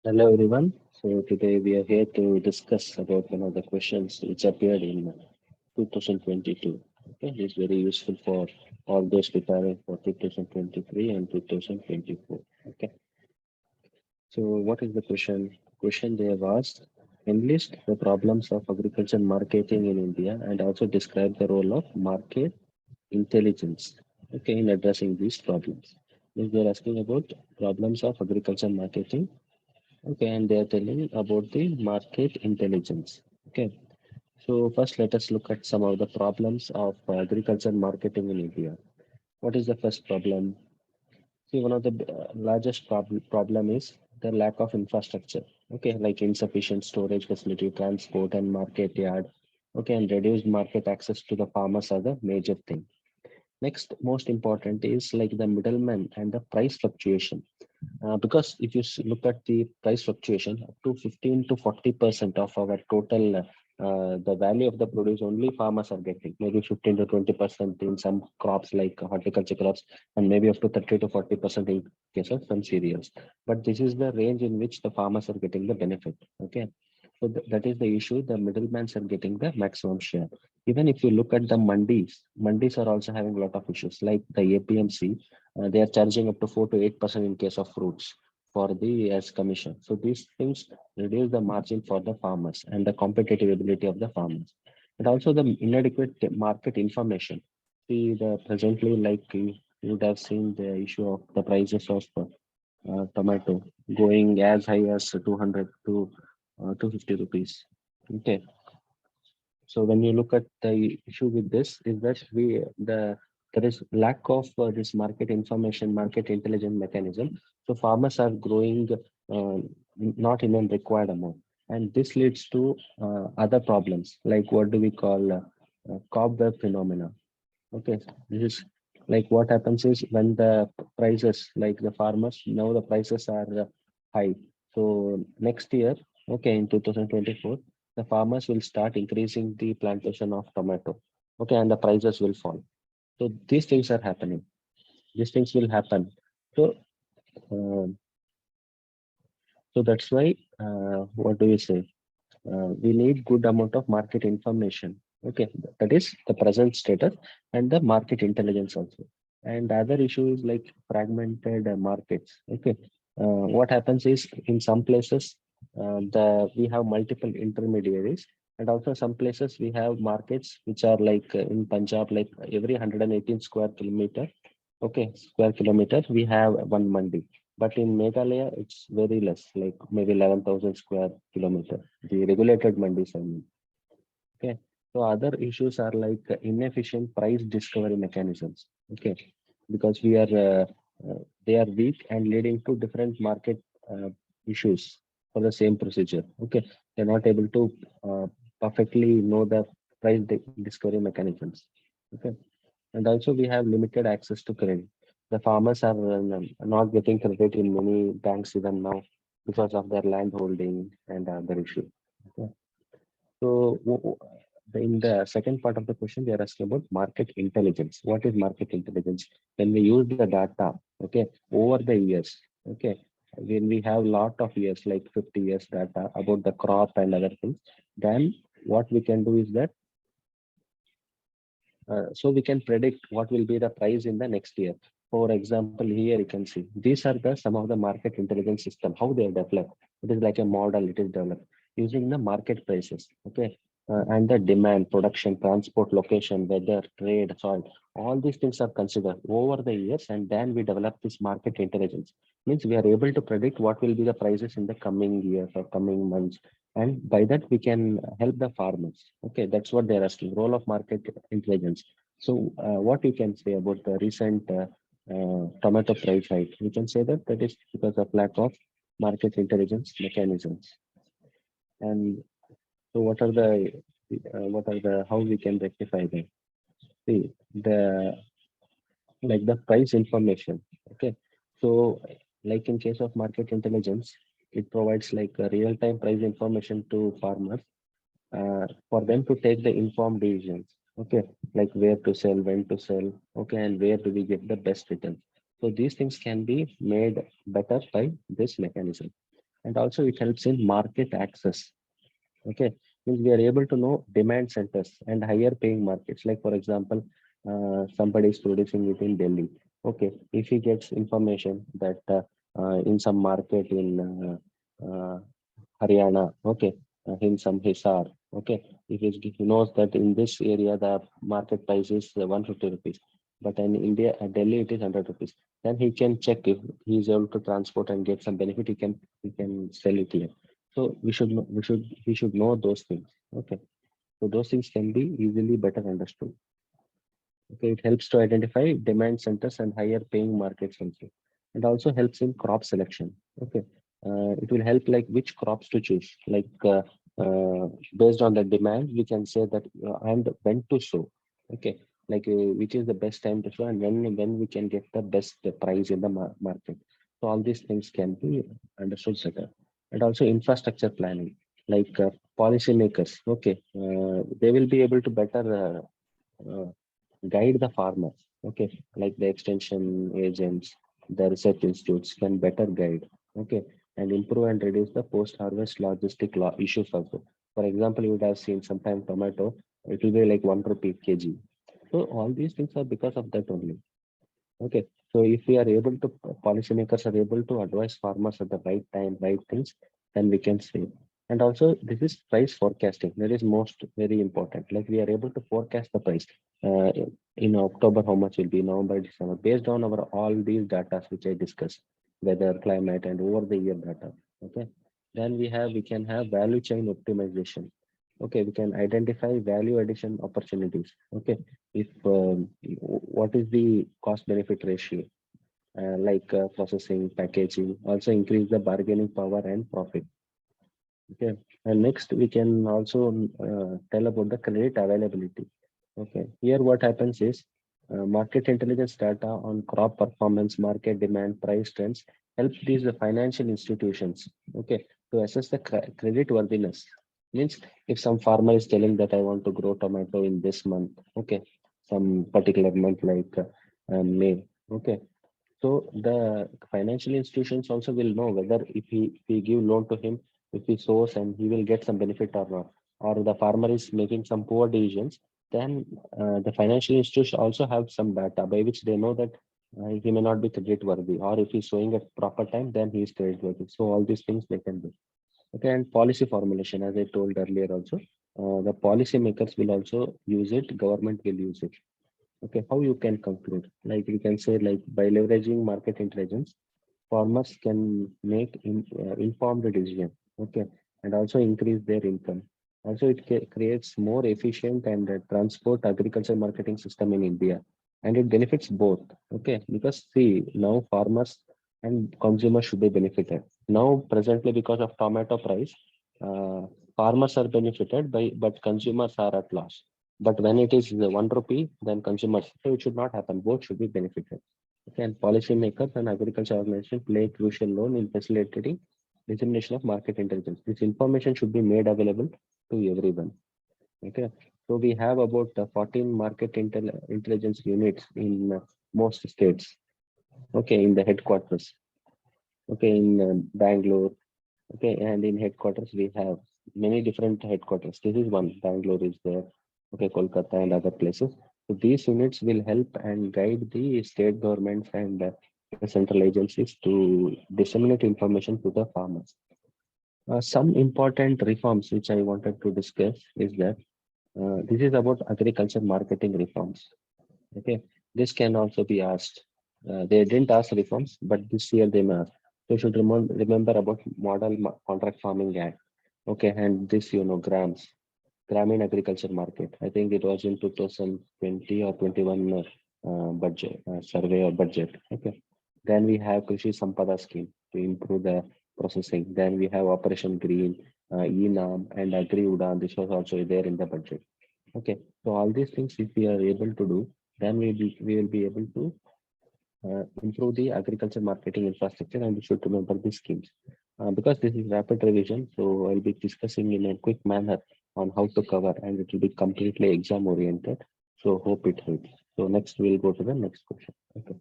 Hello everyone. So today we are here to discuss about one of the questions which appeared in 2022. Okay, it's very useful for all those preparing for 2023 and 2024. Okay, so what is the question? Question they have asked: enlist the problems of agriculture marketing in India and also describe the role of market intelligence. Okay, in addressing these problems. If they're asking about problems of agriculture marketing. Okay, and they are telling about the market intelligence. Okay, so first let us look at some of the problems of agriculture marketing in India. What is the first problem? See, one of the largest problem is the lack of infrastructure. Okay, like insufficient storage facility, transport, and market yard. Okay, and reduced market access to the farmers are the major thing. Next, most important is like the middleman and the price fluctuation. Because if you look at the price fluctuation, up to 15 to 40% of our total, the value of the produce only farmers are getting, maybe 15 to 20% in some crops like horticulture crops, and maybe up to 30 to 40% in case of some cereals. But this is the range in which the farmers are getting the benefit. Okay. So that is the issue. The middlemen are getting the maximum share. Even if you look at the mandis are also having a lot of issues like the APMC. They are charging up to 4 to 8% in case of fruits for the as commission. So these things reduce the margin for the farmers and the competitive ability of the farmers. And also the inadequate market information. See the presently like you would have seen the issue of the prices of tomato going as high as 200 to 250 rupees. Okay, so when you look at the issue with this is that there is lack of this market information, market intelligence mechanism. So farmers are growing not in a required amount, and this leads to other problems like what do we call cobweb phenomena. Okay, this is like what happens is when the prices, like the farmers, now the prices are high. So next year, okay, in 2024, the farmers will start increasing the plantation of tomato. Okay, and the prices will fall. So these things are happening. These things will happen. So, um, so that's why, what do you say? We need good amount of market information. Okay, that is the present status and the market intelligence also. And the other issue is like fragmented markets. Okay, what happens is in some places the we have multiple intermediaries, and also some places we have markets which are like in Punjab, like every 118 square kilometer. Okay, square kilometer we have one mandi, but in Meghalaya, it's very less, like maybe 11,000 square kilometer. The regulated mandis, I mean. Okay. So other issues are like inefficient price discovery mechanisms. Okay. Because they are weak and leading to different market issues for the same procedure. Okay. They're not able to perfectly know the price discovery mechanisms. Okay. And also we have limited access to credit. The farmers are not getting credit in many banks even now because of their land holding and other issue. Okay. So in the second part of the question, they are asking about market intelligence. What is market intelligence? When we use the data, okay, over the years, okay, when we have lot of years, like 50 years data about the crop and other things, then what we can do is that so we can predict what will be the price in the next year. For example, here you can see these are the some of the market intelligence system, how they are developed. It is like a model, it is developed using the market prices. Okay. And the demand, production, transport, location, weather, trade, soil, all these things are considered over the years, and then we develop this market intelligence. Means we are able to predict what will be the prices in the coming years or coming months, and by that we can help the farmers. Okay, that's what they're asking, role of market intelligence. So what you can say about the recent tomato price hike? We can say that that is because of lack of market intelligence mechanisms. And so what are the how we can rectify them? See the like the price information. Okay, so like in case of market intelligence, it provides like a real-time price information to farmers for them to take the informed decisions. Okay, like where to sell, when to sell, okay, and where do we get the best return. So these things can be made better by this mechanism. And also it helps in market access. Okay, means we are able to know demand centers and higher paying markets. Like for example, somebody is producing it in Delhi. Okay, if he gets information that in some market in Haryana, okay, in some Hisar, okay, if he knows that in this area the market price is 150 rupees, but in India, Delhi it is 100 rupees. Then he can check if he is able to transport and get some benefit. He can sell it here. So we should know those things. Okay, so those things can be easily better understood. Okay, it helps to identify demand centers and higher paying markets also. And also helps in crop selection. Okay, it will help like which crops to choose. Like based on the demand, we can say that and when to sow. Okay, like which is the best time to sow and when we can get the best price in the market. So all these things can be understood better. And also infrastructure planning, like policymakers. Okay, they will be able to better. Guide the farmers. Okay, like the extension agents, the research institutes can better guide. Okay, and improve and reduce the post-harvest logistic issues also. For example, you would have seen sometime tomato, it will be like 1 rupee kg. So all these things are because of that only. Okay, so if we are able to, policymakers are able to advise farmers at the right time, right things, then we can save. And also, this is price forecasting. That is most very important. Like we are able to forecast the price. Uh, in October, how much will be November, December, based on our all these data which I discussed, weather, climate, and over the year data. Okay, then we can have value chain optimization. Okay, we can identify value addition opportunities. Okay, if what is the cost benefit ratio, like processing, packaging, also increase the bargaining power and profit. Okay, and next we can also tell about the credit availability. Okay, here what happens is market intelligence data on crop performance, market demand, price trends help these financial institutions. Okay, to assess the credit worthiness. Means if some farmer is telling that I want to grow tomato in this month, okay, some particular month like May, okay, so the financial institutions also will know whether if we give loan to him, if he sows and he will get some benefit or not, or the farmer is making some poor decisions, then the financial institutions also have some data by which they know that he may not be credit worthy, or if he's sowing at proper time, then he is credit worthy. So all these things they can do. Okay, and policy formulation, as I told earlier also, the policy makers will also use it, government will use it. Okay, how you can conclude? Like you can say, like by leveraging market intelligence, farmers can make informed decision. Okay, and also increase their income. Also, it creates more efficient and transport agriculture marketing system in India, and it benefits both. Okay, because see now farmers and consumers should be benefited. Now presently because of tomato price, uh, farmers are benefited by, but consumers are at loss. But when it is the 1 rupee, then consumers, so it should not happen. Both should be benefited. Okay, and policymakers and agriculture organizations play a crucial role in facilitating dissemination of market intelligence. This information should be made available to everyone. Okay, so we have about 14 market intelligence units in most states. Okay, in the headquarters. Okay, in Bangalore. Okay, and in headquarters we have many different headquarters. This is one. Bangalore is there. Okay, Kolkata and other places. So these units will help and guide the state governments and the central agencies to disseminate information to the farmers. Some important reforms which I wanted to discuss is that this is about agriculture marketing reforms. Okay, this can also be asked. They didn't ask reforms, but this year they may ask. So you should remember about Model Contract Farming Act. Okay, and this grams, Gramin Agriculture Market. I think it was in 2020 or 21 budget survey or budget. Okay, then we have Krishi Sampada scheme to improve the processing. Then we have Operation Green, ENAM, and Agri Udan. This was also there in the budget. Okay, so all these things, if we are able to do, then we will be able to improve the agriculture marketing infrastructure, and we should remember these schemes. Because this is rapid revision, so I'll be discussing in a quick manner on how to cover, and it will be completely exam oriented. So hope it helps. So next we'll go to the next question. Okay.